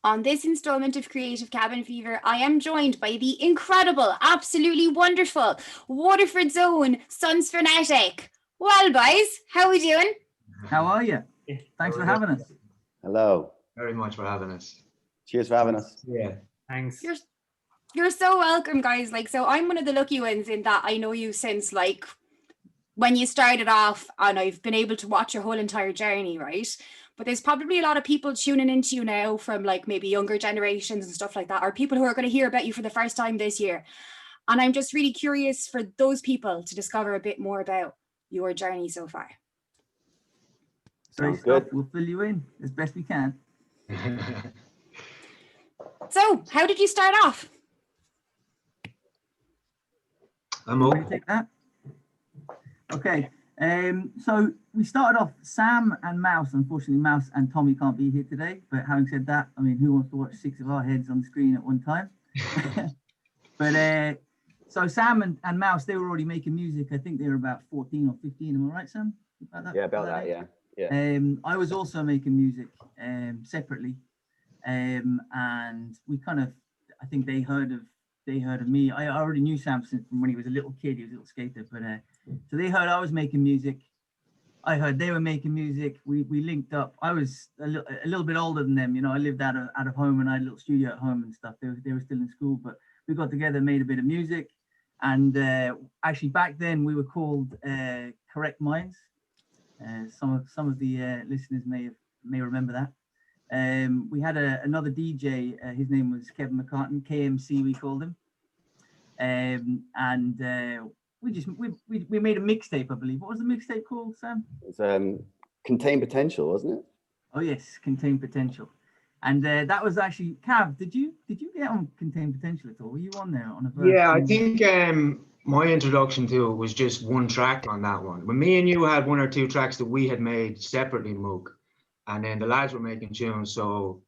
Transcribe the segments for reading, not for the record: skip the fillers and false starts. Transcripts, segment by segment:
On this installment of Creative Cabin Fever, I am joined by the incredible, absolutely wonderful Waterford's own Sons Phonetic. Well, boys, how are we doing? How are you? Thanks for having us. Hello. Very much for having us. Cheers for having us. Yeah. Thanks. You're so welcome, guys. So I'm one of the lucky ones in that I know you since when you started off, and I've been able to watch your whole entire journey, right? But there's probably a lot of people tuning into you now from maybe younger generations and stuff like that, or people who are going to hear about you for the first time this year. And I'm just really curious for those people to discover a bit more about your journey so far. Sounds good. We'll fill you in as best we can. So, how did you start off? I'm Ready to take that? Okay. So we started off Sam and Mouse. Unfortunately, Mouse and Tommy can't be here today. But having said that, I mean, who wants to watch 6 of our heads on the screen at one time? But so Sam and Mouse, they were already making music. I think they were about 14 or 15. Am I right, Sam? About that. Yeah. I was also making music separately, and we I think they heard of me. I already knew Sam from when he was a little kid. He was a little skater, but so they heard I was making music. I heard they were making music. We linked up. I was a little bit older than them. I lived out of home, and I had a little studio at home and stuff. They were still in school, but we got together, made a bit of music, and actually back then we were called Correct Minds. Some of the listeners may remember that. We had another DJ. His name was Kevin McCartan, KMC we called him, and we made a mixtape, I believe. What was the mixtape called, Sam? It was Contain Potential, wasn't it? Oh yes, Contain Potential. And that was actually Cav. Did you get on Contain Potential at all? Were you on there on a verse? Yeah, I think my introduction to it was just one track on that one. When me and you had 1 or 2 tracks that we had made separately, Moog, and then the lads were making tunes. So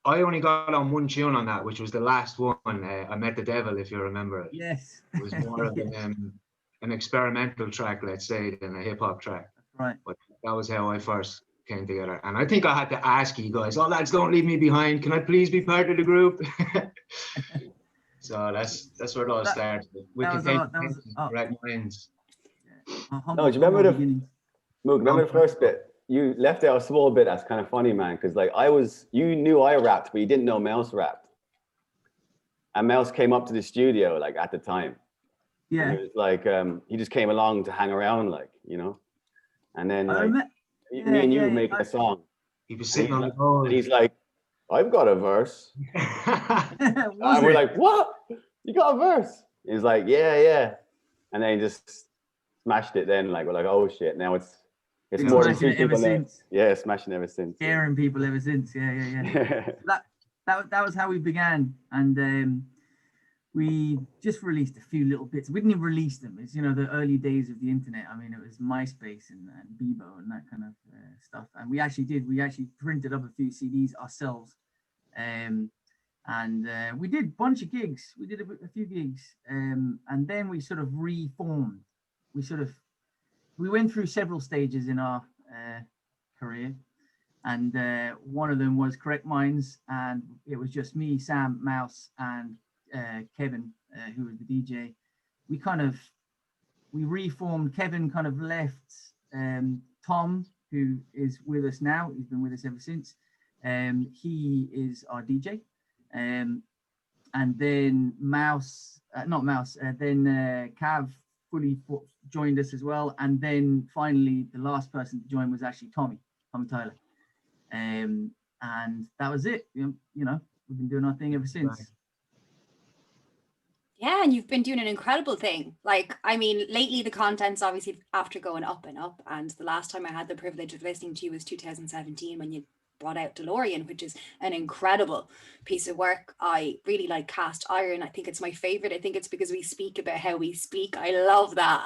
I only got on one tune on that, which was the last one. I Met the Devil, if you remember it. Yes. It was more of an experimental track, let's say, than a hip hop track. Right. But that was how I first came together. And I think I had to ask you guys, "Oh, lads, don't leave me behind. Can I please be part of the group?" So that's where it all started. We can take Correct Minds. No, do you remember the first bit? You left out a small bit that's kind of funny, man, because you knew I rapped, but you didn't know Mouse rapped. And Mouse came up to the studio at the time. Yeah. And it was he just came along to hang around, and then me and you were making a song. He was sitting on the phone. And he's like, "I've got a verse." And we're like, "What? You got a verse?" He's like, yeah. And then he just smashed it. Then we're like, "Oh shit!" Now it's more than 2 people now. Yeah, smashing ever since. Scaring people ever since. Yeah. that was how we began, and we just released a few little bits. We didn't even release them. It's the early days of the internet. I mean, it was MySpace and Bebo and that kind of stuff. And we actually printed up a few CDs ourselves, and we did a bunch of gigs. We did a few gigs, and then we sort of reformed. We went through several stages in our career, and one of them was Correct Minds, and it was just me, Sam, Mouse, and Kevin, who was the DJ. We reformed. Kevin kind of left. Tom, who is with us now, he's been with us ever since. He is our DJ. And then Cav fully joined us as well. And then finally, the last person to join was actually Tommy Tyler. And that was it. We've been doing our thing ever since. Yeah, and you've been doing an incredible thing. Lately the content's obviously after going up and up. And the last time I had the privilege of listening to you was 2017 when you brought out DeLorean, which is an incredible piece of work. I really like Cast Iron. I think it's my favorite. I think it's because we speak about how we speak. I love that.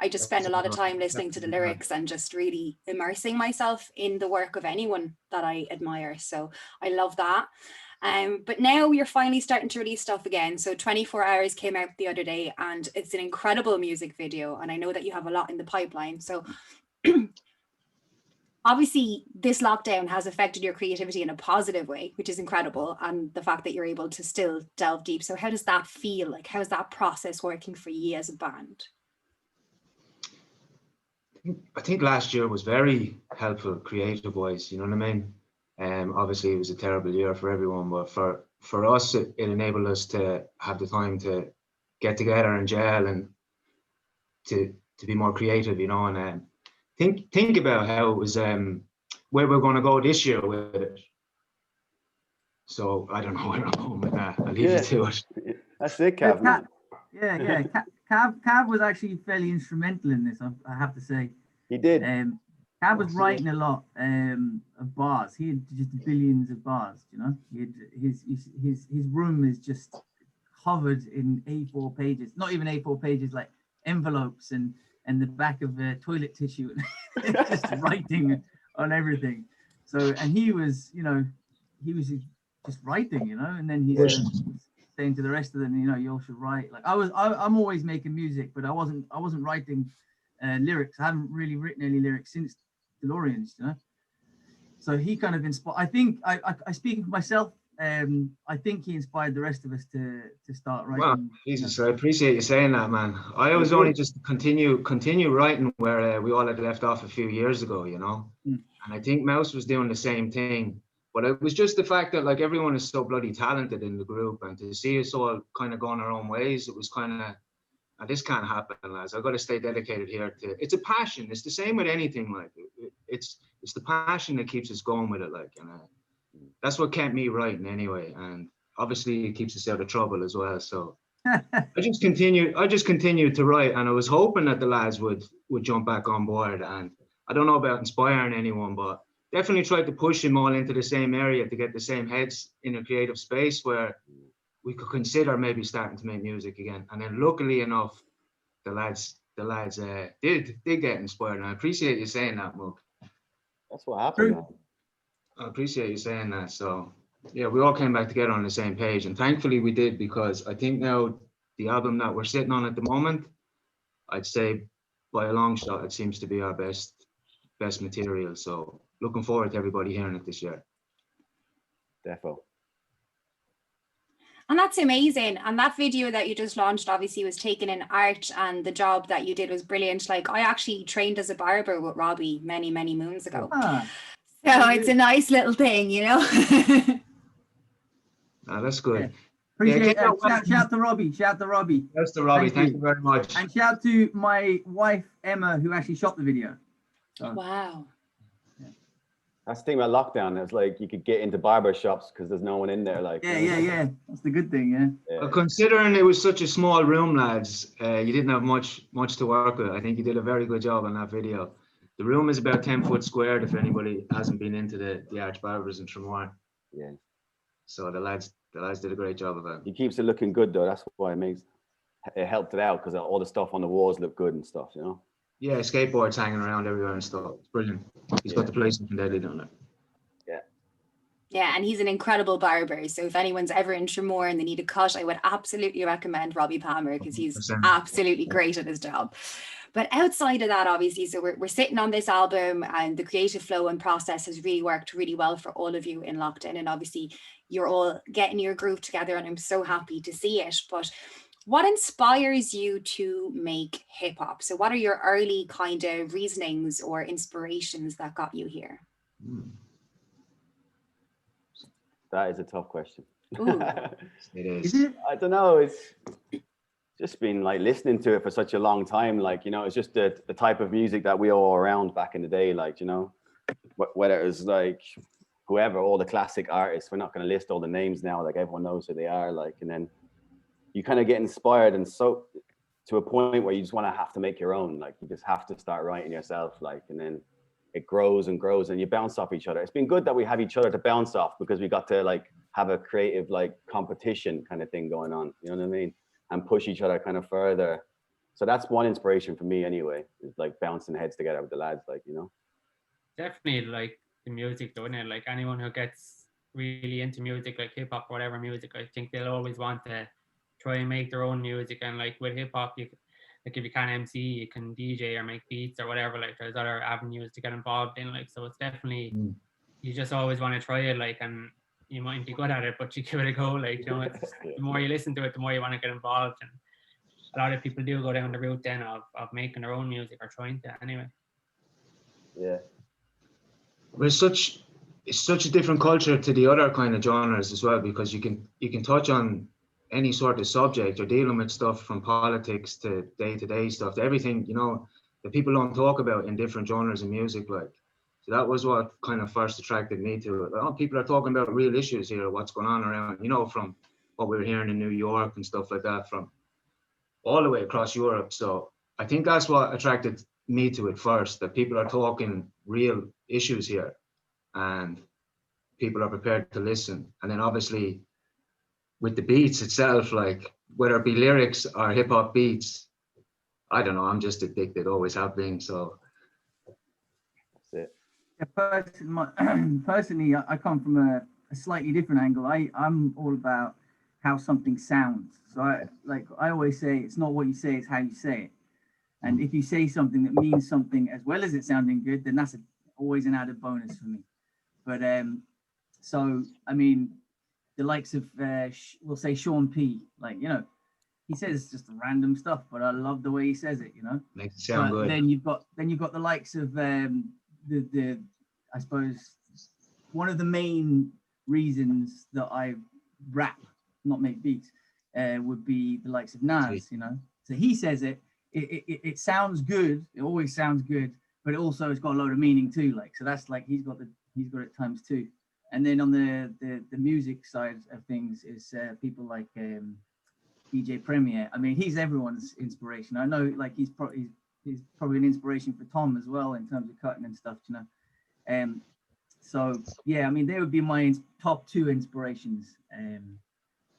I just spend a lot of time listening to the lyrics and just really immersing myself in the work of anyone that I admire. So I love that. But now you're finally starting to release stuff again. So 24 Hours came out the other day, and it's an incredible music video. And I know that you have a lot in the pipeline. So obviously this lockdown has affected your creativity in a positive way, which is incredible, and the fact that you're able to still delve deep. So how does that feel? Like, how is that process working for you as a band? I think last year was very helpful creative wise, you know what I mean? Obviously it was a terrible year for everyone, but for us it enabled us to have the time to get together and gel and to be more creative, you know, and think about how it was where we're going to go this year with it. So I don't know where I'm going with that. I'll leave you to it. That's it, Cav, man. Yeah. Cav was actually fairly instrumental in this, I have to say. He did. Cav was writing a lot of bars. He had just billions of bars, you know. He had his room is just covered in A4 pages, not even A4 pages, like envelopes and the back of toilet tissue, just writing on everything. So, and he was just writing, you know, and then he said, saying to the rest of them, you know, you all should write. Like I'm always making music, but I wasn't writing lyrics. I haven't really written any lyrics since DeLoreans, you know. So he kind of inspired. I think I speaking for myself. I think he inspired the rest of us to start writing. Well, Jesus, I appreciate you saying that, man. I was only just continue writing where we all had left off a few years ago, you know. And I think Mouse was doing the same thing. But it was just the fact that like everyone is so bloody talented in the group, and to see us all kind of going our own ways, it was kind of, this can't happen, lads. I've got to stay dedicated here to. It's a passion. It's the same with anything. Like it's the passion that keeps us going with it. Like, and that's what kept me writing anyway. And obviously it keeps us out of trouble as well. So I just continued to write, and I was hoping that the lads would jump back on board. And I don't know about inspiring anyone, but definitely tried to push them all into the same area to get the same heads in a creative space where we could consider maybe starting to make music again. And then luckily enough, the lads did get inspired. And I appreciate you saying that, Mook. That's what happened, man. I appreciate you saying that. So yeah, we all came back together on the same page, and thankfully we did, because I think now the album that we're sitting on at the moment, I'd say by a long shot, it seems to be our best material. So looking forward to everybody hearing it this year. Defo. And that's amazing. And that video that you just launched obviously was taken in art, and the job that you did was brilliant. Like, I actually trained as a barber with Robbie many, many moons ago. So it's a nice little thing, you know. That's good. Appreciate it. Shout to Robbie. Shout to Robbie. That's to Robbie. Thank you very much. And shout to my wife Emma, who actually shot the video. So. Wow. That's the thing about lockdown. It's like you could get into barber shops because there's no one in there. Like yeah. That's the good thing. Yeah. Well, considering it was such a small room, lads, you didn't have much to work with. I think you did a very good job on that video. The room is about 10 foot squared. If anybody hasn't been into the Arch Barbers in Tremor. Yeah. So the lads did a great job of it. He keeps it looking good though. That's why it helped it out, because all the stuff on the walls look good and stuff, you know. Yeah, skateboards hanging around everywhere and stuff. It's brilliant. He's got the place in Deadly down there. Yeah, and he's an incredible barber. So if anyone's ever in Tremor and they need a cut, I would absolutely recommend Robbie Palmer, because he's 100%. absolutely great at his job. But outside of that, obviously, so we're sitting on this album, and the creative flow and process has really worked really well for all of you in lockdown. And obviously you're all getting your groove together, and I'm so happy to see it. But what inspires you to make hip hop? So what are your early kind of reasonings or inspirations that got you here? That is a tough question. It is. it? I don't know. It's just been like listening to it for such a long time. Like, you know, it's just the type of music that we all around back in the day. Like, you know, whether it was like whoever, all the classic artists, we're not going to list all the names now. Like, everyone knows who they are. Like, and then you kind of get inspired, and so to a point where you just want to have to make your own. Like, you just have to start writing yourself. Like, and then it grows and grows, and you bounce off each other. It's been good that we have each other to bounce off, because we got to like have a creative like competition kind of thing going on. You know what I mean? And push each other kind of further. So that's one inspiration for me anyway, is like bouncing heads together with the lads, like, you know. Definitely like the music though, innit? Like anyone who gets really into music, like hip hop, whatever music, I think they'll always want to try and make their own music. And like with hip hop, like if you can't MC, you can DJ or make beats or whatever. Like there's other avenues to get involved in. Like so, it's definitely you just always want to try it. Like and you mightn't be good at it, but you give it a go. Like you know, it's, the more you listen to it, the more you want to get involved. And a lot of people do go down the route then of making their own music or trying to anyway. Yeah. But it's such a different culture to the other kind of genres as well, because you can touch on any sort of subject or dealing with stuff from politics to day-to-day stuff to everything, you know, that people don't talk about in different genres of music. Like, so that was what kind of first attracted me to it. Oh, people are talking about real issues here, what's going on around, you know, from what we were hearing in New York and stuff like that, from all the way across Europe. So I think that's what attracted me to it first, that people are talking real issues here and people are prepared to listen. And then obviously with the beats itself, like whether it be lyrics or hip hop beats, I don't know, I'm just addicted, always have been. So That's it. Yeah, personally, I come from a slightly different angle. I'm all about how something sounds. So I always say, it's not what you say, it's how you say it. And if you say something that means something as well as it sounding good, then that's always an added bonus for me. But so I mean, the likes of we'll say Sean P, like, you know, he says just random stuff, but I love the way he says it, you know. makes it sound But good. then you've got the likes of the I suppose one of the main reasons that I rap, not make beats, would be the likes of Nas, you know. So he says it sounds good, it always sounds good, but it also has got a load of meaning too. Like, so that's like he's got it times two. And then on the music side of things is people like DJ Premier. I mean, he's everyone's inspiration. I know, like he's probably an inspiration for Tom as well in terms of cutting and stuff, you know. So yeah, I mean, they would be my top two inspirations.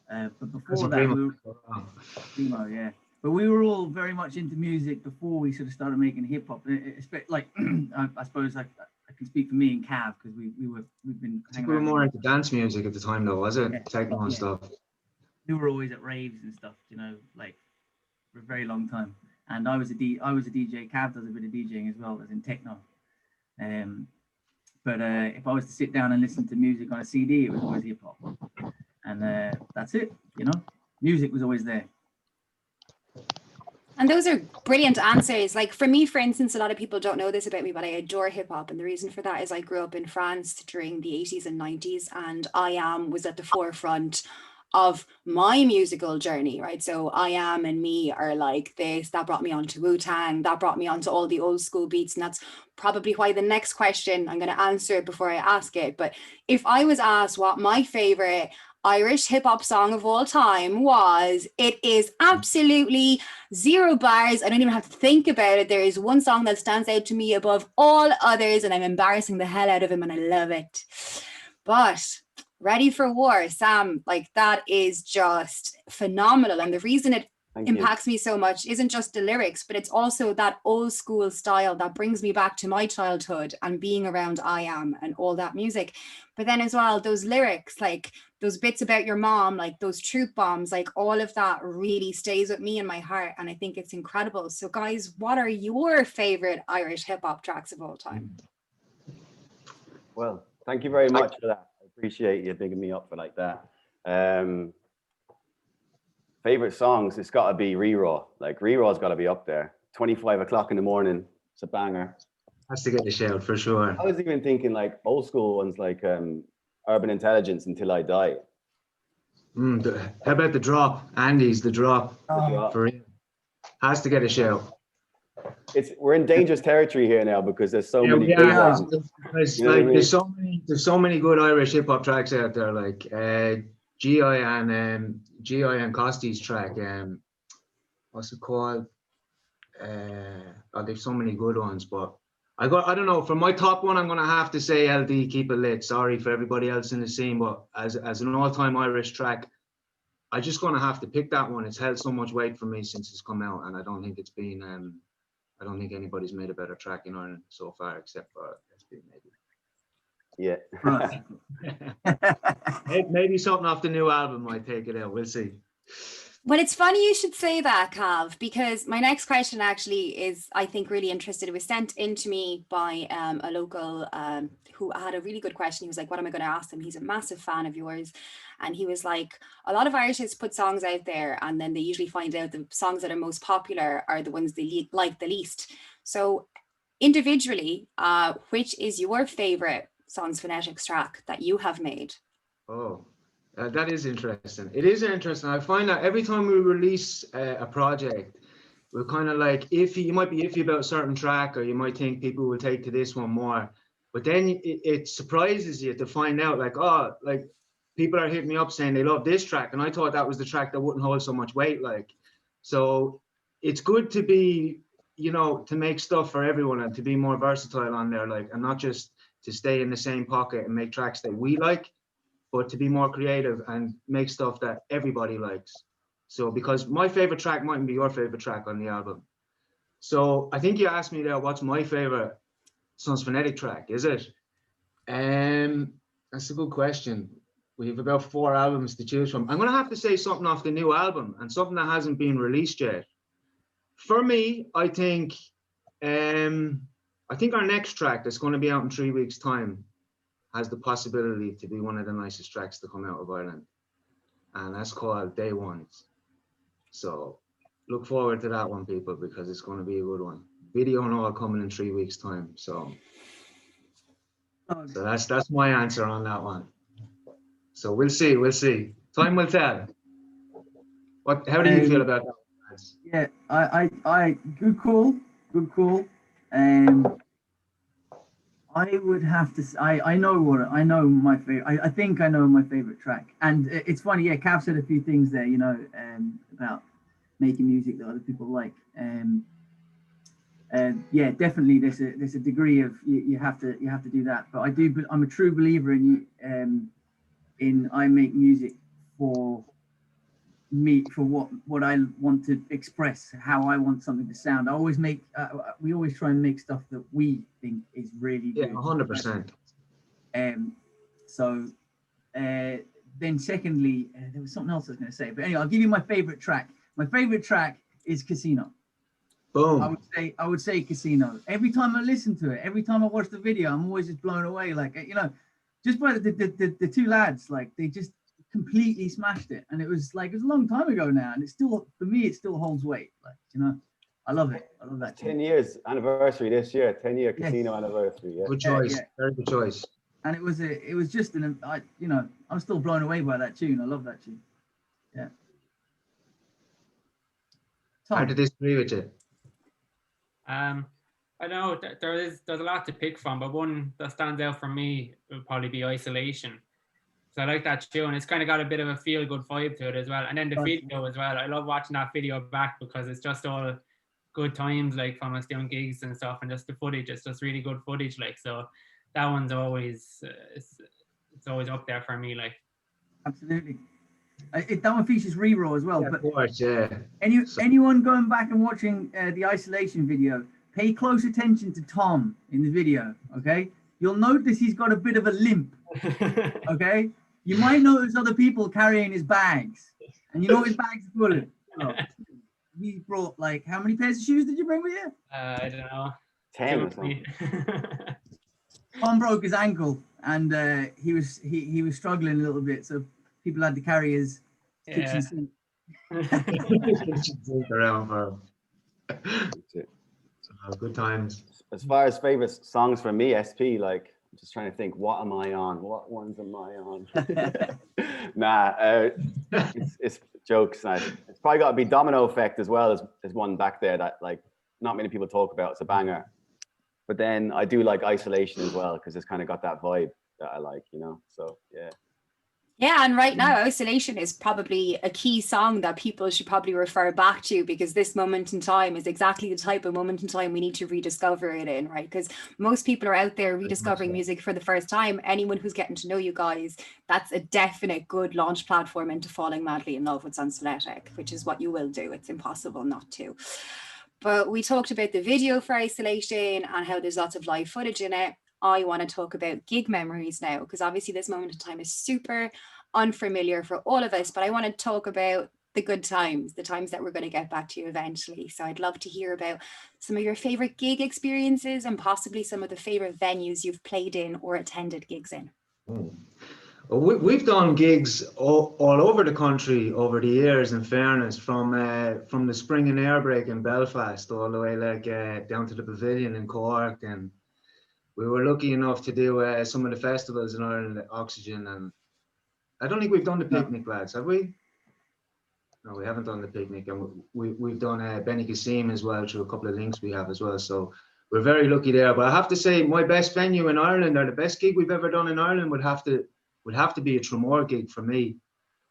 But before that, Primo, yeah. But we were all very much into music before we sort of started making hip hop. Like, I suppose I can speak for me and Cav, because we've been. I think we were more into dance music at the time, though, was it? Yeah. Techno and stuff. We were always at raves and stuff, you know, like for a very long time. And I was a DJ. Cav does a bit of DJing as well, as in techno. But if I was to sit down and listen to music on a CD, it was always hip hop, and that's it. You know, music was always there. And those are brilliant answers. Like for me, for instance, a lot of people don't know this about me, but I adore hip hop. And the reason for that is I grew up in France during the 80s and 90s, and was at the forefront of my musical journey, right? So I Am and Me are like this. That brought me onto Wu-Tang. That brought me onto all the old school beats. And that's probably why the next question, I'm going to answer it before I ask it. But if I was asked what my favorite Irish hip hop song of all time was, it is absolutely zero bars. I don't even have to think about it. There is one song that stands out to me above all others, and I'm embarrassing the hell out of him, and I love it. But Ready for War, Sam, like that is just phenomenal. And the reason it impacts me so much isn't just the lyrics, but it's also that old school style that brings me back to my childhood and being around I Am and all that music. But then as well, those lyrics, like those bits about your mom, like those truth bombs, like all of that really stays with me in my heart. And I think it's incredible. So guys, what are your favorite Irish hip hop tracks of all time? Well, thank you very much for that. I appreciate you bigging me up for like that. Favorite songs, it's got to be Re-Raw. Like Re-Raw's got to be up there. 25 o'clock in the morning, it's a banger. Has to get a shout for sure. I was even thinking like old school ones like Urban Intelligence, Until I Die. How about The Drop? Andy's The Drop. For real. Has to get a shout. We're in dangerous territory here now because there's so many good ones. There's so many good Irish hip hop tracks out there, like G.I. and Costy's track. What's it called? There's so many good ones, but I don't know. For my top one, I'm gonna have to say LD, Keep It Lit. Sorry for everybody else in the scene, but as an all-time Irish track, I'm just gonna have to pick that one. It's held so much weight for me since it's come out, and I don't think it's been. I don't think anybody's made a better track in Ireland so far, except for SB maybe. Yeah. Maybe something off the new album might take it out. We'll see. Well, it's funny you should say that, Calv, because my next question actually is, I think, really interested. It was sent in to me by a local who had a really good question. He was like, what am I going to ask them? He's a massive fan of yours. And he was like, a lot of artists put songs out there and then they usually find out the songs that are most popular are the ones they like the least. So individually, which is your favorite Sons Phonetics track that you have made? Oh, that is interesting. It is interesting. I find that every time we release a project, we're kind of like iffy. You might be iffy about a certain track, or you might think people will take to this one more. But then it surprises you to find out, like, oh, like people are hitting me up saying they love this track, and I thought that was the track that wouldn't hold so much weight. Like, so it's good to be, you know, to make stuff for everyone and to be more versatile on there, like, and not just to stay in the same pocket and make tracks that we like, but to be more creative and make stuff that everybody likes. So, because my favorite track mightn't be your favorite track on the album. So I think you asked me there, what's my favorite Sons Phonetic track, is it? That's a good question. We have about 4 albums to choose from. I'm gonna have to say something off the new album and something that hasn't been released yet. For me, I think our next track that's going to be out in 3 weeks' time has the possibility to be one of the nicest tracks to come out of Ireland. And that's called Day Ones. So look forward to that one, people, because it's going to be a good one. Video and all coming in 3 weeks' time. So that's my answer on that one. So we'll see. Time will tell. How do you feel about that? Yeah, I good call. I would have to. I know my favorite. I think I know my favorite track, and it's funny. Yeah, Cav said a few things there. You know, about making music that other people like. Yeah, definitely. There's a degree of you have to do that. But I'm a true believer in I make music for me, for what I want to express, how I want something to sound. I always make we always try and make stuff that we think is really good. 100%. So then secondly, there was something else I was going to say, but anyway, I'll give you my favorite track. My favorite track is Casino. Boom. I would say Casino. Every time I listen to it, every time I watch the video, I'm always just blown away. Like, you know, just by the two lads, like they just completely smashed it, and it was a long time ago now, and it's still, for me, it still holds weight. Like, you know, I love it. I love that. 10 years anniversary this year. 10-year Casino anniversary. Yeah. Good choice. Yeah. Very good choice. And it was just I'm still blown away by that tune. I love that tune. Yeah. Tom. Hard to disagree with you. I don't know. There's a lot to pick from, but one that stands out for me would probably be Isolation. So I like that tune. It's kind of got a bit of a feel-good vibe to it as well. And then the video as well. I love watching that video back because it's just all good times, like from us doing gigs and stuff, and just the footage. It's just really good footage, like. So that one's always it's always up there for me, like. Absolutely. That one features Rero as well. Yeah, but of course, yeah. Anyone going back and watching the Isolation video, pay close attention to Tom in the video, okay? You'll notice he's got a bit of a limp, okay? You might notice other people carrying his bags, and you know his bags are full of it. So, he brought, like, how many pairs of shoes did you bring with you? I don't know. 10 or something. Tom broke his ankle, and he was struggling a little bit, so people had to carry his kitchen sink. Around for good times. As far as favorite songs for me, SP, like, I'm just trying to think, what am I on? What ones am I on? It's jokes. It's probably got to be Domino Effect as well as one back there that, like, not many people talk about. It's a banger. But then I do like Isolation as well, because it's kind of got that vibe that I like, you know? So, yeah. Yeah, and right now, Isolation is probably a key song that people should probably refer back to, because this moment in time is exactly the type of moment in time we need to rediscover it in, right? Because most people are out there rediscovering music for the first time. Anyone who's getting to know you guys, that's a definite good launch platform into falling madly in love with Sons Phonetic, which is what you will do. It's impossible not to. But we talked about the video for Isolation and how there's lots of live footage in it. I want to talk about gig memories now, because obviously this moment in time is super unfamiliar for all of us, but I want to talk about the good times, the times that we're going to get back to eventually. So I'd love to hear about some of your favorite gig experiences and possibly some of the favorite venues you've played in or attended gigs in. Well, we've done gigs all over the country over the years, in fairness, from the Spring and Air Break in Belfast all the way down to the Pavilion in Cork, and we were lucky enough to do some of the festivals in Ireland, Oxygen, and I don't think we've done the Picnic, lads, have we? No, we haven't done the Picnic, and we've done Benny Cassim as well through a couple of links we have as well, so we're very lucky there. But I have to say, my best venue in Ireland, or the best gig we've ever done in Ireland, would have to be a Tramore gig for me.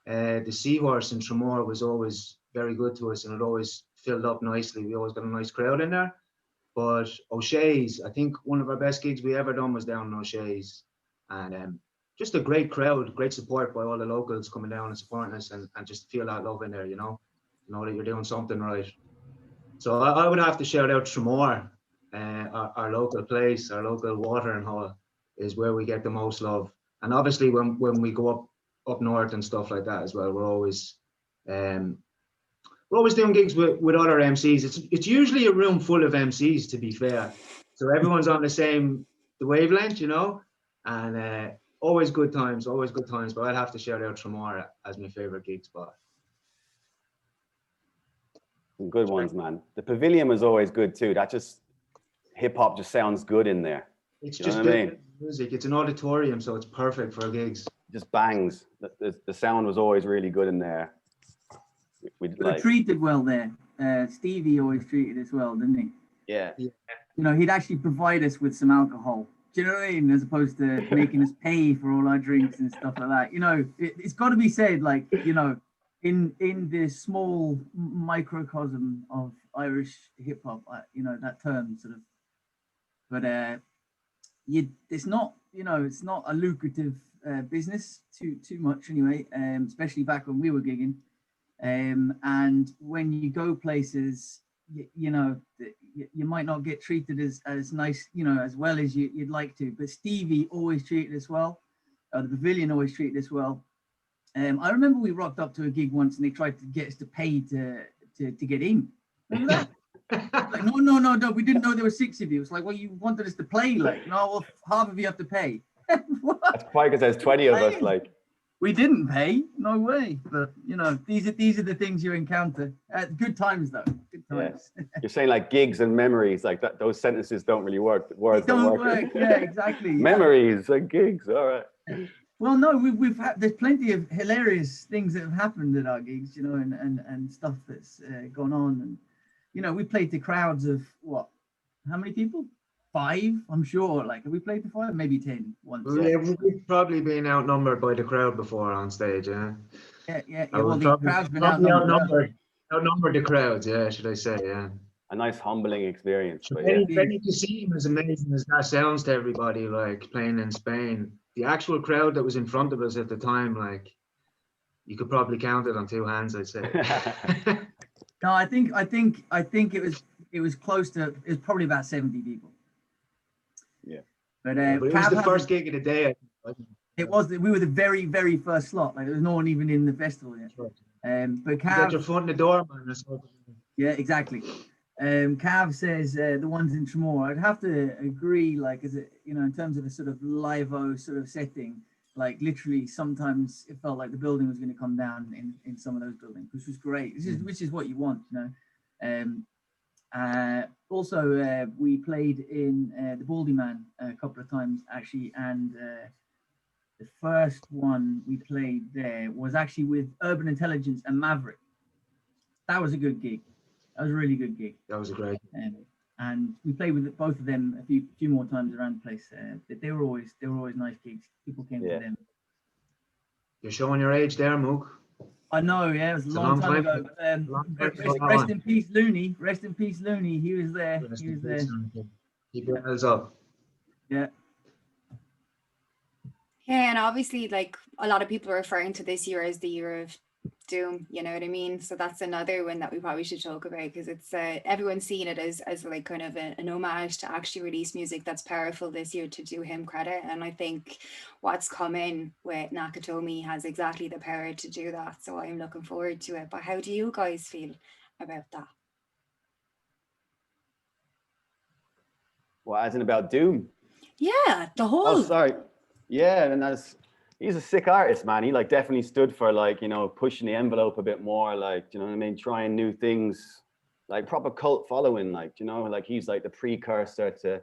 The Seahorse in Tramore was always very good to us, and it always filled up nicely. We always got a nice crowd in there. But O'Shea's, I think one of our best gigs we ever done was down in O'Shea's, and just a great crowd, great support by all the locals coming down and supporting us, and just feel that love in there, you know that you're doing something right. So I would have to shout out Tramore, our local place, our local watering hole is where we get the most love. And obviously when we go up north and stuff like that as well, we're always doing gigs with other MCs. It's usually a room full of MCs, to be fair. So everyone's on the wavelength, and always good times. But I'd have to shout out Tramore as my favorite gig spot. Some good ones, man. The Pavilion was always good too. That just hip hop just sounds good in there. It's just good music. It's an auditorium, so it's perfect for gigs. Just bangs. The sound was always really good in there. We were treated well there. Stevie always treated us well, didn't he? Yeah. He'd actually provide us with some alcohol. Do you know what I mean? As opposed to making us pay for all our drinks and stuff like that. It's got to be said, in this small microcosm of Irish hip hop, that term sort of, but it's not, it's not a lucrative business too much anyway, especially back when we were gigging. And when you go places, you might not get treated as nice, as well as you'd like to, but Stevie always treated us well. The Pavilion always treated us well. I remember we rocked up to a gig once and they tried to get us to pay to get in. Remember that? Like, no, we didn't know there were 6 of you. It's like, well, you wanted us to play, no, well, half of you have to pay. That's probably because there's 20 of us, We didn't pay, no way. But these are the things you encounter. Good times though. Good times. Yeah. You're saying gigs and memories, that. Those sentences don't really work. Words don't work. Yeah, exactly. Memories and gigs. All right. Well, no, we've had, there's plenty of hilarious things that have happened at our gigs, and stuff that's gone on, and we played to crowds of how many people? 5, I'm sure. Have we played to 5? Maybe 10 once. Yeah, we've probably been outnumbered by the crowd before on stage, yeah. Yeah. Well, the crowd's been outnumbered the crowds, yeah, should I say, yeah. A nice humbling experience. Benny Cassim, as amazing as that sounds to everybody, playing in Spain, the actual crowd that was in front of us at the time, you could probably count it on 2 hands, I'd say. No, I think it was close to, it was probably about 70 people. Yeah. But it was the first gig of the day. It was. We were the very, very first slot. There was no one even in the festival yet. But Cav, got your foot in the door, man. Yeah, exactly. Cav says the ones in Tramore. I'd have to agree. In terms of a sort of live-o sort of setting, literally sometimes it felt like the building was going to come down in some of those buildings, which was great. Which is what you want, Also, we played in the Baldy Man a couple of times actually, and the first one we played there was actually with Urban Intelligence and Maverick. That was a good gig. That was a really good gig. That was a great. And we played with both of them a few more times around the place. They were always nice gigs. People came to them. You're showing your age there, Mook. I know, yeah, it was a long time ago. Rest in peace, Looney. Rest in peace, Looney. He was there. Keep your hands up. Yeah. Yeah, and obviously, a lot of people are referring to this year as the year of Doom, you know what I mean? So that's another one that we probably should talk about, because it's everyone's seen it as like kind of an homage to actually release music that's powerful this year, to do him credit. And I think what's coming with Nakatomi has exactly the power to do that. So I'm looking forward to it. But how do you guys feel about that? Well, as in about Doom. Yeah, the whole. Oh, sorry. Yeah, and he's a sick artist, man. He like definitely stood for like, you know, pushing the envelope a bit more, like, you know what I mean, trying new things, like proper cult following, like, you know, like he's like the precursor to,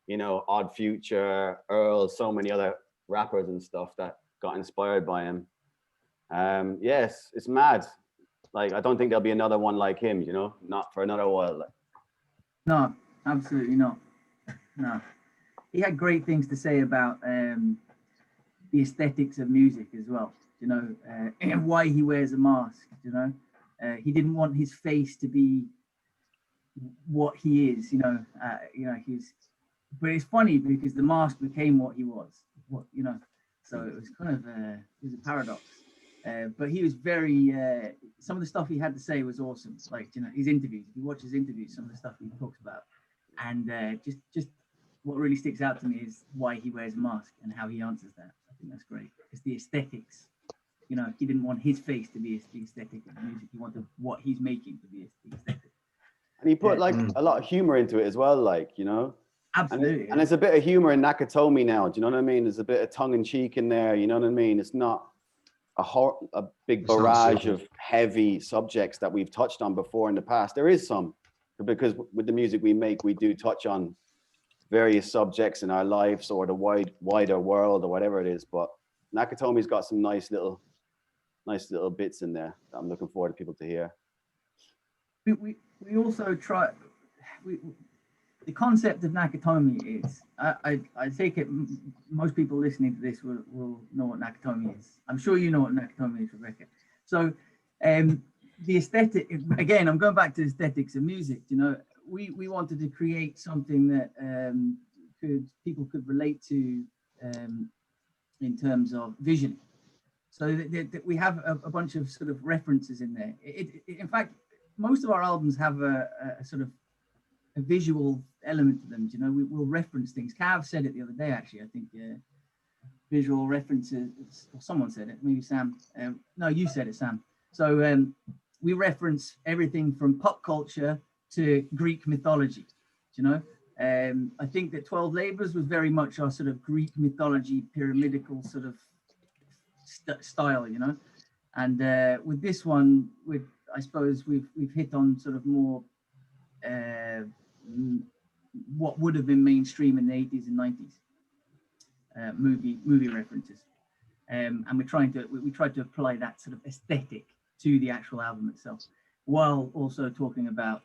you know, Odd Future, Earl, so many other rappers and stuff that got inspired by him. Yes, it's mad. Like, I don't think there'll be another one like him, you know, not for another while. Like. No, absolutely not. No. He had great things to say about the aesthetics of music as well, you know, and why he wears a mask, you know. He didn't want his face to be what he is, you know, but it's funny because the mask became what he was, you know, so it was kind of, it was a paradox. But he was very, some of the stuff he had to say was awesome. Like, you know, his interviews, if you watch his interviews, some of the stuff he talks about, and just what really sticks out to me is why he wears a mask and how he answers that. I think that's great. It's the aesthetics. You know, he didn't want his face to be the aesthetic of the music. He wanted what he's making to be the aesthetic. And he put like a lot of humor into it as well, like, you know. Absolutely. And there's a bit of humor in Nakatomi now. Do you know what I mean? There's a bit of tongue in cheek in there. You know what I mean? It's not a big barrage of heavy subjects that we've touched on before in the past. There is some, because with the music we make, we do touch on various subjects in our lives or the wider world or whatever it is. But Nakatomi's got some nice little bits in there that I'm looking forward to people to hear. We also try. The concept of Nakatomi is, I take it most people listening to this will know what Nakatomi is. I'm sure you know what Nakatomi is, Rebecca. So the aesthetic, again, I'm going back to aesthetics of music. You know, we wanted to create something that people could relate to in terms of vision. So that we have a bunch of sort of references in there. In fact, most of our albums have a sort of a visual element to them. You know, we'll reference things. Cav said it the other day, actually. I think visual references, or someone said it, maybe Sam. No, you said it, Sam. So we reference everything from pop culture to Greek mythology, you know. I think that 12 Labors was very much our sort of Greek mythology, pyramidical sort of style, you know. And with this one, I suppose we've hit on sort of more what would have been mainstream in the 80s and 90s, movie references, and we tried to apply that sort of aesthetic to the actual album itself, while also talking about,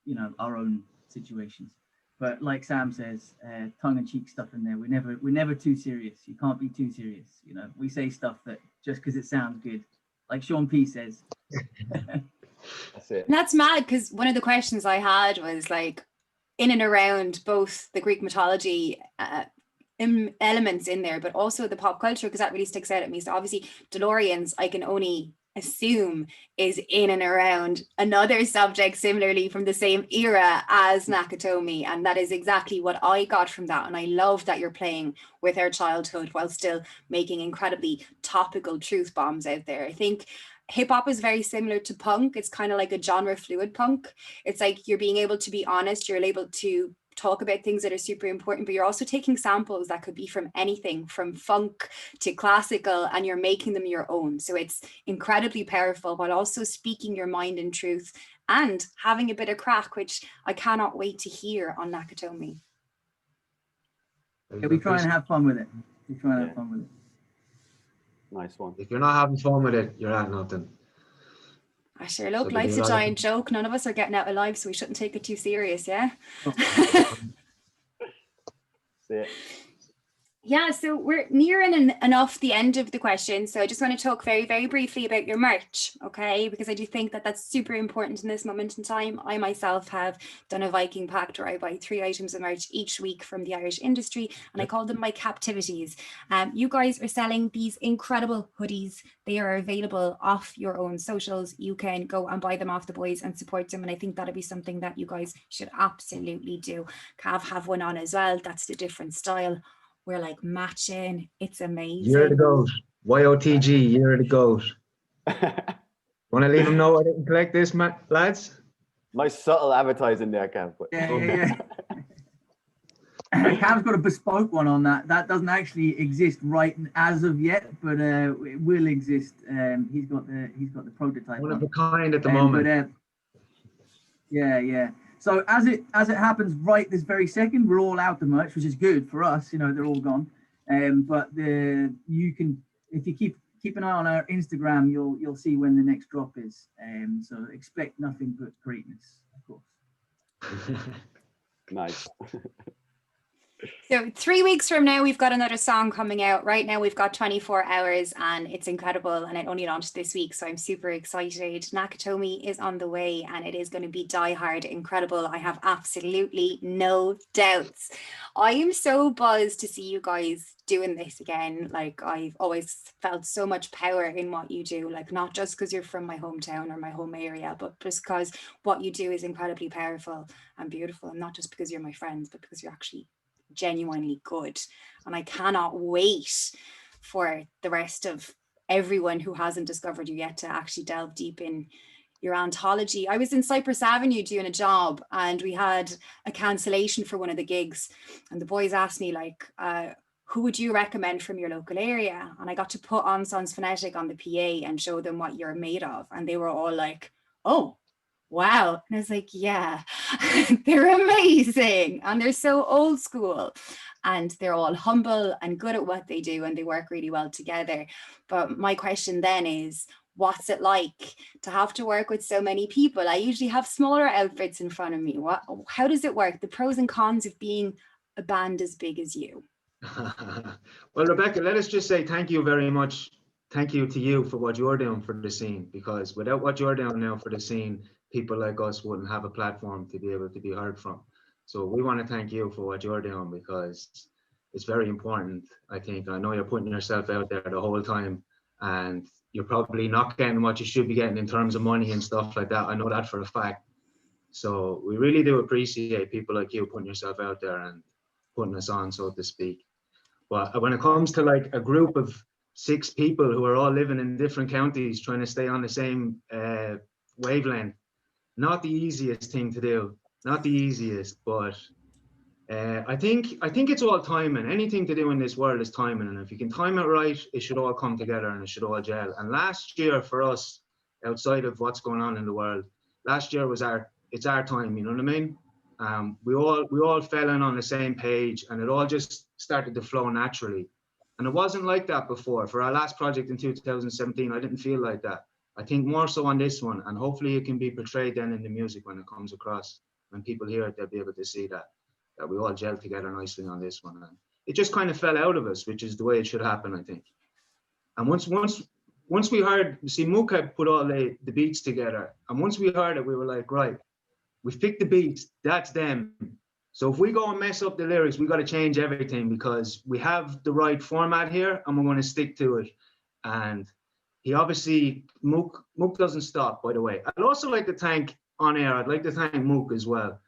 you know, our own situations. But like Sam says, tongue-in-cheek stuff in there. We're never too serious. You can't be too serious. You know, we say stuff that just because it sounds good, like Sean P says. That's it. And that's mad, because one of the questions I had was like, in and around both the Greek mythology elements in there, but also the pop culture, because that really sticks out at me. So obviously DeLoreans, I can only assume, is in and around another subject similarly from the same era as Nakatomi, and that is exactly what I got from that. And I love that you're playing with our childhood while still making incredibly topical truth bombs out there. I think hip hop is very similar to punk. It's kind of like a genre fluid punk. It's like you're being able to be honest, you're able to talk about things that are super important, but you're also taking samples that could be from anything from funk to classical, and you're making them your own. So it's incredibly powerful, while also speaking your mind in truth and having a bit of crack, which I cannot wait to hear on Nakatomi. Yeah, we try and have fun with it. Nice one. If you're not having fun with it, you're at nothing. I sure look, life's a giant joke. None of us are getting out alive, so we shouldn't take it too serious, yeah? Yeah, so we're nearing enough the end of the question. So I just want to talk very, very briefly about your merch, okay? Because I do think that that's super important in this moment in time. I myself have done a Viking pact where I buy 3 items of merch each week from the Irish industry, and I call them my captivities. You guys are selling these incredible hoodies. They are available off your own socials. You can go and buy them off the boys and support them. And I think that'll be something that you guys should absolutely do. Cav have one on as well. That's the different style. We're like matching. It's amazing. Year of the goat. YOTG, year of the goat. Want to leave them know I didn't collect this, lads? Nice subtle advertising there, Cam. Yeah. Cam's got a bespoke one on that. That doesn't actually exist right as of yet, but it will exist. He's got the prototype. One of a kind at the moment. Yeah. So as it happens right this very second, we're all out the merch, which is good for us. You know, they're all gone. But you can, if you keep an eye on our Instagram, you'll see when the next drop is. So expect nothing but greatness, of course. Nice. So 3 weeks from now, we've got another song coming out. Right now, we've got 24 hours and it's incredible. And it only launched this week, so I'm super excited. Nakatomi is on the way and it is going to be die hard incredible. I have absolutely no doubts. I am so buzzed to see you guys doing this again. Like, I've always felt so much power in what you do, like not just because you're from my hometown or my home area, but just because what you do is incredibly powerful and beautiful. And not just because you're my friends, but because you're actually genuinely good. And I cannot wait for the rest of everyone who hasn't discovered you yet to actually delve deep in your anthology. I was in Cypress Avenue doing a job and we had a cancellation for one of the gigs, and the boys asked me like, who would you recommend from your local area? And I got to put on Sons Phonetic on the PA and show them what you're made of, and they were all like, oh wow. And I was like, yeah, they're amazing. And they're so old school. And they're all humble and good at what they do. And they work really well together. But my question then is, what's it like to have to work with so many people? I usually have smaller outfits in front of me. How does it work? The pros and cons of being a band as big as you. Well, Rebecca, let us just say thank you very much. Thank you to you for what you're doing for the scene, because without what you're doing now for the scene, people like us wouldn't have a platform to be able to be heard from. So we want to thank you for what you're doing, because it's very important, I think. I know you're putting yourself out there the whole time, and you're probably not getting what you should be getting in terms of money and stuff like that. I know that for a fact. So we really do appreciate people like you putting yourself out there and putting us on, so to speak. But when it comes to like a group of 6 people who are all living in different counties trying to stay on the same wavelength, not the easiest thing to do, not the easiest, but I think it's all timing. Anything to do in this world is timing, and if you can time it right, it should all come together and it should all gel. And last year for us, outside of what's going on in the world, last year was our time. You know what I mean? We all fell in on the same page, and it all just started to flow naturally. And it wasn't like that before. For our last project in 2017, I didn't feel like that. I think more so on this one, and hopefully it can be portrayed then in the music when it comes across. When people hear it, they'll be able to see that we all gel together nicely on this one. And it just kind of fell out of us, which is the way it should happen, I think. And once we heard, see, Mook had put all the beats together, and once we heard it, we were like, right, we've picked the beats, that's them. So if we go and mess up the lyrics, we got to change everything, because we have the right format here and we're going to stick to it. And he obviously, Mook doesn't stop, by the way. I'd also like to thank on air, I'd like to thank Mook as well,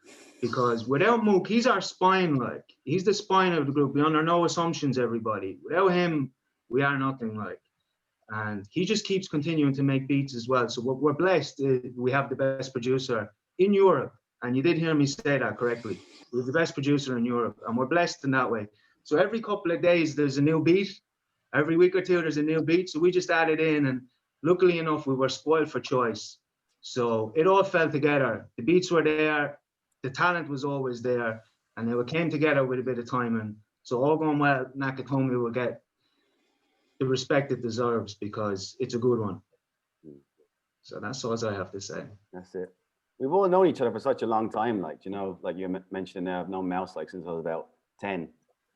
because without Mook, he's our spine, like, he's the spine of the group. We're under no assumptions, everybody. Without him, we are nothing, like. And he just keeps continuing to make beats as well. So we're blessed. We have the best producer in Europe. And you did hear me say that correctly. We're the best producer in Europe, and we're blessed in that way. So every couple of days, there's a new beat. Every week or two, there's a new beat. So we just added in, and luckily enough, we were spoiled for choice. So it all fell together. The beats were there. The talent was always there. And they came together with a bit of timing. So all going well, Nakatomi will get the respect it deserves, because it's a good one. So that's all I have to say. That's it. We've all known each other for such a long time, like, you know, like you mentioned there, I've known Mouse like since I was about 10. And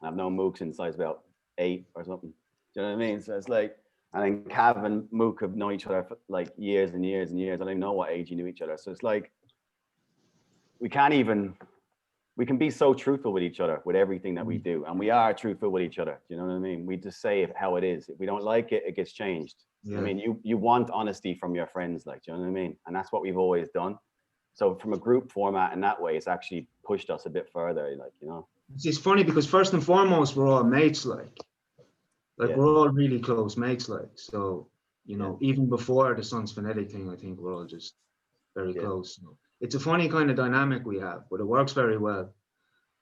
I've known Mook since I was about 8 or something. Do you know what I mean? So it's like, and then Cav and Mook have known each other for like years and years and years. I don't even know what age you knew each other. So it's like, we can be so truthful with each other with everything that we do. And we are truthful with each other. Do you know what I mean? We just say how it is. If we don't like it, it gets changed. Yeah. I mean, you want honesty from your friends, like, do you know what I mean? And that's what we've always done. So from a group format in that way, it's actually pushed us a bit further, like, you know. It's funny because first and foremost, we're all mates, like Yeah. we're all really close mates, like, so, you know, even before the Sons Phonetic thing, I think we're all just very close. So it's a funny kind of dynamic we have, but it works very well.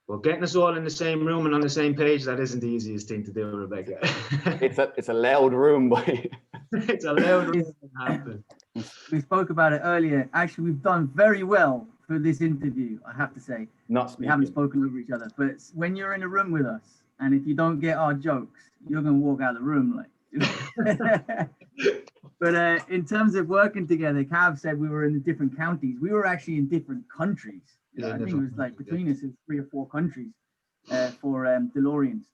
But getting us all in the same room and on the same page, that isn't the easiest thing to do, Rebecca. It's a loud room, boy. It's a loud room to happen. We spoke about it earlier. Actually, we've done very well for this interview, I have to say. Not We speaking. haven't spoken over each other, but when you're in a room with us, and if you don't get our jokes, you're going to walk out of the room, like. But in terms of working together, Cav said we were in the different counties. We were actually in different countries. You know, I think it was like between us, it was 3 or 4 countries for DeLoreans.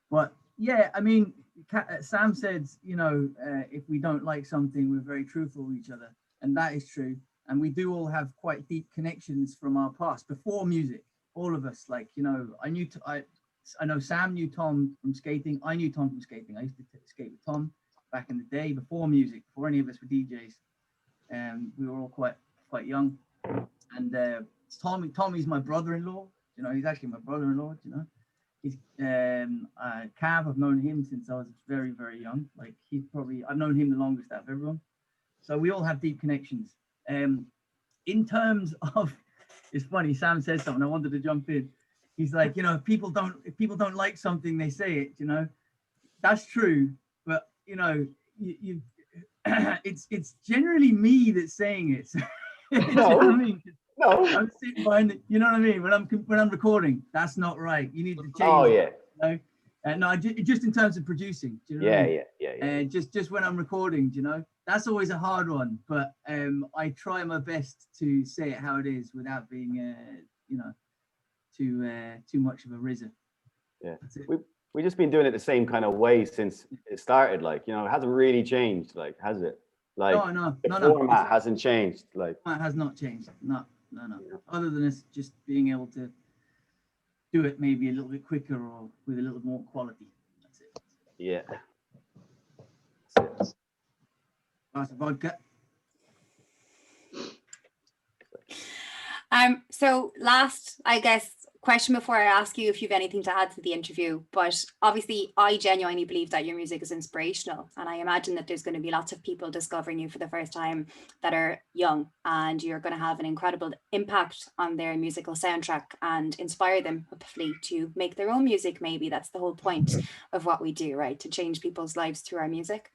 But yeah, I mean, Sam said, you know, if we don't like something, we're very truthful with each other. And that is true. And we do all have quite deep connections from our past before music. All of us, like, you know, I know Sam knew Tom from skating. I knew Tom from skating. I used to skate with Tom back in the day before music, before any of us were DJs. We were all quite young. And Tommy's my brother-in-law. You know, he's actually my brother-in-law. You know, he's Cav. I've known him since I was very, very young. Like I've known him the longest out of everyone. So we all have deep connections. In terms of, it's funny. Sam says something. I wanted to jump in. He's like, you know, if people don't like something, they say it. You know, that's true. But you know, it's generally me that's saying it. No. You know what I mean? No. I'm sitting behind it, you know what I mean? When I'm recording, that's not right. You need to change. Oh yeah. You know? No, just in terms of producing. Do you know what I mean? Yeah. Just when I'm recording, you know, that's always a hard one. But I try my best to say it how it is without being, you know, too much of a rizzer. Yeah. We've just been doing it the same kind of way since it started. Like, you know, it hasn't really changed. Like, has it? Like, No. the format hasn't changed. Like, format has not changed. No. Other than us just being able to do it maybe a little bit quicker or with a little more quality. That's it. Yeah. Glass of vodka. So last, I guess, question before I ask you if you have anything to add to the interview, but obviously I genuinely believe that your music is inspirational, and I imagine that there's going to be lots of people discovering you for the first time that are young, and you're going to have an incredible impact on their musical soundtrack and inspire them hopefully to make their own music. Maybe that's the whole point of what we do, right? To change people's lives through our music.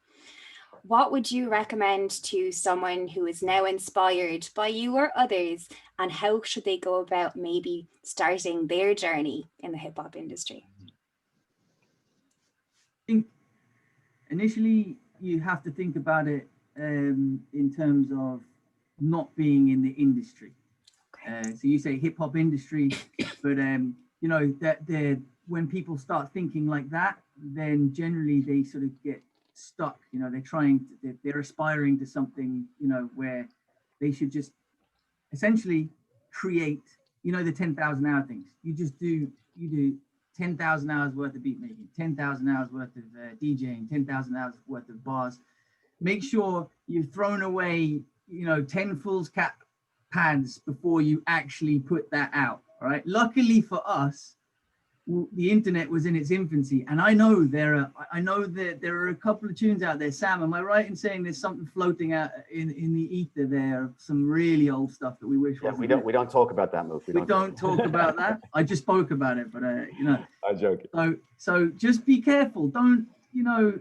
What would you recommend to someone who is now inspired by you or others, and how should they go about maybe starting their journey in the hip hop industry? I think initially you have to think about it in terms of not being in the industry. So you say hip hop industry, but you know that when people start thinking like that, then generally they sort of get stuck. You know, they're aspiring to something, you know, where they should just essentially create, you know, the 10,000 hour things. You do 10,000 hours worth of beat making, 10,000 hours worth of DJing, 10,000 hours worth of bars. Make sure you've thrown away, you know, 10 fool's cap pads before you actually put that out. All right. Luckily for us, the internet was in its infancy, and I know there are a couple of tunes out there. Sam, am I right in saying there's something floating out in the ether there, some really old stuff that we wish? Yeah, we don't talk about that, Mook. We don't talk about that. I just spoke about it, but you know. I'm joking. So just be careful. Don't, you know,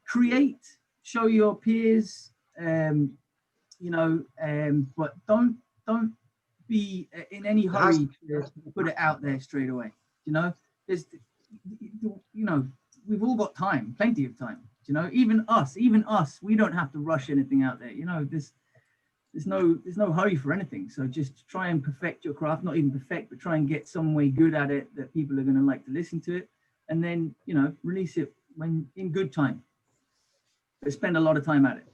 create, show your peers, you know, but don't be in any hurry to put it out there straight away. You know, you know, we've all got time, plenty of time. You know, even us, we don't have to rush anything out there. You know, there's no hurry for anything. So just try and perfect your craft, not even perfect, but try and get some way good at it that people are going to like to listen to it. and then, you know, release it when in good time. But spend a lot of time at it.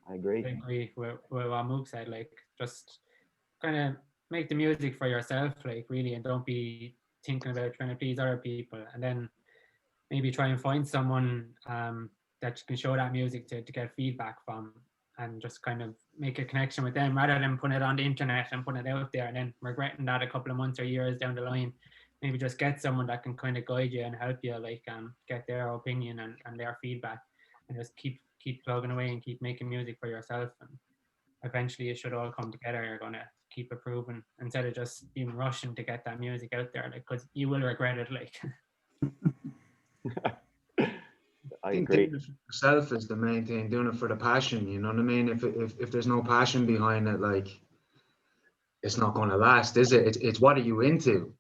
I agree. I agree with what Mook said. Like, just kind of make the music for yourself, like, really, and don't be thinking about trying to please other people. And then maybe try and find someone that you can show that music to get feedback from, and just kind of make a connection with them rather than putting it on the internet and putting it out there and then regretting that a couple of months or years down the line. Maybe just get someone that can kind of guide you and help you, like, get their opinion and their feedback, and just keep plugging away and keep making music for yourself. And eventually it should all come together. You're going to keep improving instead of just being rushing to get that music out there, like, because you will regret it, like. I think agree. doing it for yourself is the main thing, doing it for the passion, you know what I mean? If there's no passion behind it, like, it's not going to last, is it? It's what are you into?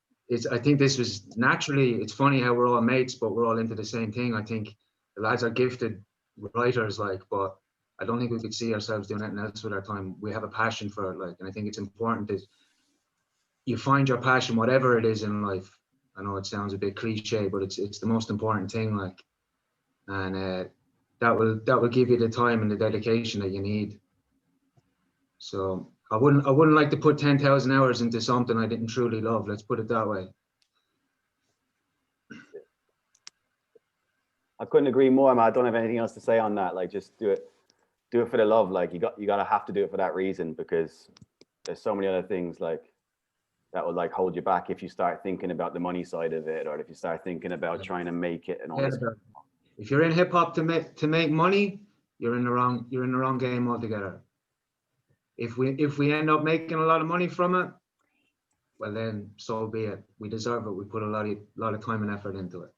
I think this was naturally, it's funny how we're all mates, but we're all into the same thing. I think the lads are gifted writers, like, but I don't think we could see ourselves doing anything else with our time. We have a passion for it, like, and I think it's important that you find your passion, whatever it is in life. I know it sounds a bit cliche, but it's the most important thing, like, and that will give you the time and the dedication that you need. So I wouldn't like to put 10,000 hours into something I didn't truly love. Let's put it that way. I couldn't agree more, man. I don't have anything else to say on that. Like, just do it for the love. Like, you gotta have to do it for that reason, because there's so many other things like that will, like, hold you back if you start thinking about the money side of it, or if you start thinking about trying to make it and all this. If you're in hip hop to make money, you're in the wrong game altogether. If we end up making a lot of money from it, well then so be it. We deserve it. We put a lot of time and effort into it.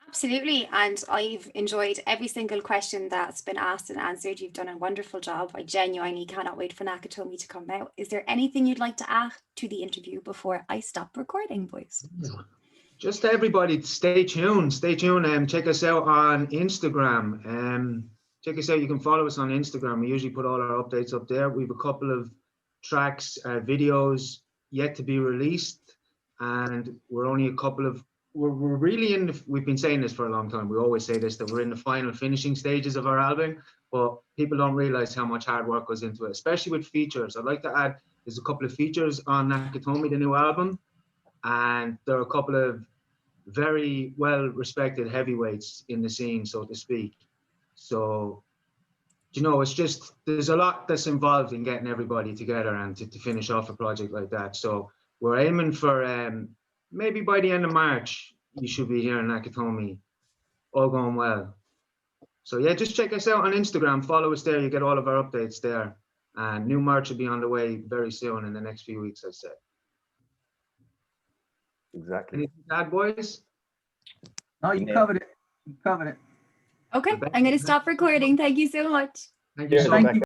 Absolutely. And I've enjoyed every single question that's been asked and answered. You've done a wonderful job. I genuinely cannot wait for Nakatomi to come out. Is there anything you'd like to add to the interview before I stop recording, boys? Just to everybody, stay tuned. Check us out on Instagram. Check us out. You can follow us on Instagram. We usually put all our updates up there. We have a couple of tracks, videos yet to be released, and we're only a couple of. We're really we've been saying this for a long time. We always say this, that we're in the final finishing stages of our album, but people don't realize how much hard work goes into it, especially with features. I'd like to add, there's a couple of features on Nakatomi, the new album, and there are a couple of very well respected heavyweights in the scene, so to speak. So, you know, it's just, there's a lot that's involved in getting everybody together and to finish off a project like that. So we're aiming for maybe by the end of March, you should be hearing Nakatomi, all going well. So yeah, just check us out on Instagram, follow us there, you get all of our updates there. And new merch will be on the way very soon in the next few weeks, I said. Exactly. Anything to add, boys? No, you covered it. You covered it. Okay, I'm going to stop recording. Thank you so much. Thank you so Thank much. you.